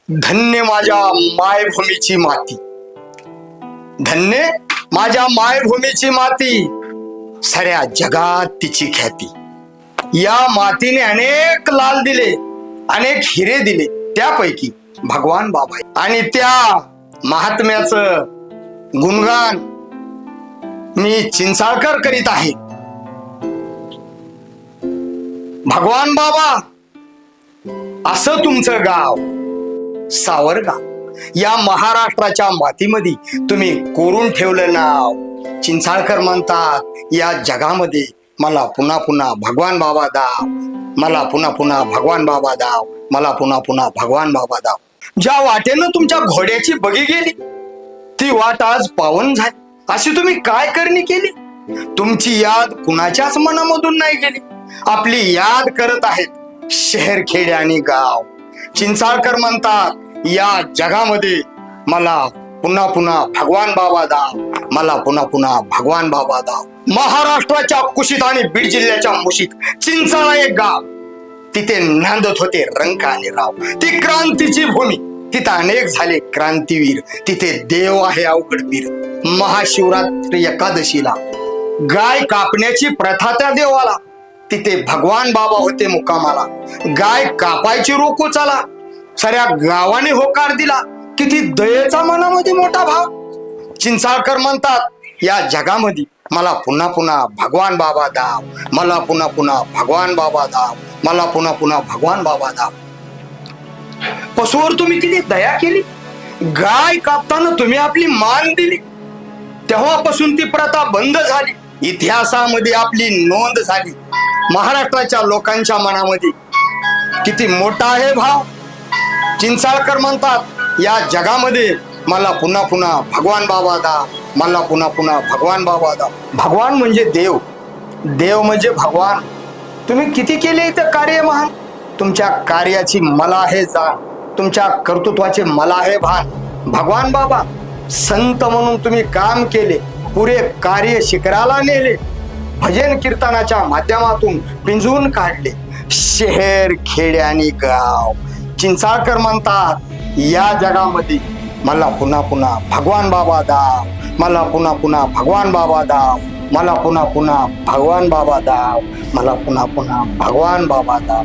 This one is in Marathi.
धन्य माझ्या मायभूमीची माती, धन्य माझ्या मायभूमीची माती, साऱ्या जगात तिची ख्याती. या मातीने अनेक लाल दिले, अनेक हिरे दिले, त्यापैकी भगवान बाबा आहे. आणि त्या महात्म्याचं गुणगान मी चिंचाळकर करीत आहे. भगवान बाबा असं तुमचं गाव सावरगाव. या महाराष्ट्राच्या मातीमध्ये तुम्ही कोरून ठेवलं नाव. चिंचाळकर म्हणतात या जगामध्ये मला पुन्हा पुन्हा भगवान बाबा दाव, मला पुन्हा पुन्हा भगवान बाबा दाव, मला पुन्हा पुन्हा भगवान बाबा दाव. ज्या वाटेनं तुमच्या घोड्याची बगी गेली ती वाट आज पावन झाली. अशी तुम्ही काय करणी केली? तुमची याद कुणाच्याच मनामधून नाही गेली. आपली याद करत आहेत शहर खेडे आणि गाव. चिंचाळकर म्हणतात या जगामध्ये मला पुन्हा पुन्हा भगवान बाबा दाव, मला पुन्हा पुन्हा भगवान बाबा दाव. महाराष्ट्राच्या कुशीत आणि बीड जिल्ह्याच्या मुशीत चिंचाळा एक गाव. तिथे नांदत होते रंक आणि राव. ती क्रांतीची भूमी, तिथे अनेक झाले क्रांतीवीर. तिथे देव आहे अवघडवीर. महाशिवरात्री एकादशीला गाय कापण्याची प्रथा त्या देवाला. तिथे भगवान बाबा होते मुक्कामाला. गाय कापायची रोको चला, साऱ्या गावाने होकार दिला. किती दयेचा मनामध्ये मोठा भाव. चिंचाळकर म्हणतात या जगामध्ये मला पुन्हा पुन्हा भगवान बाबा दाव, मला पुन्हा पुन्हा भगवान बाबा दाव, मला पुन्हा पुन्हा भगवान बाबा दाव. पशुवर तुम्ही किती दया केली. गाय कापताना तुम्ही आपली मान दिली. तेव्हापासून ती प्रथा बंद झाली. इतिहासामध्ये आपली नोंद झाली. महाराष्ट्राच्या लोकांच्या मनामध्ये किती मोठा आहे भाव. चिंचाळकर म्हणतात या जगामध्ये मला पुन्हा पुन्हा भगवान बाबा दाव, मला पुन्हा पुन्हा भगवान बाबा दाव. भगवान म्हणजे देव, देव म्हणजे भगवान. तुम्ही किती केले इथं कार्य महान. तुमच्या कार्याची मला आहे जाण, तुमच्या कर्तृत्वाचे मला आहे भान. भगवान बाबा संत म्हणून तुम्ही काम केले, पुरे कार्य शिखराला नेले. भजन कीर्तनाच्या माध्यमातून पिंजून काढले शहर खेडे आणि गाव. चिंचाळकर म्हणतात या जगामध्ये मला पुन्हा पुन्हा भगवान बाबा दाव, मला पुन्हा पुन्हा भगवान बाबा दाव, मला पुन्हा पुन्हा भगवान बाबा दाव, मला पुन्हा पुन्हा भगवान बाबा दाव.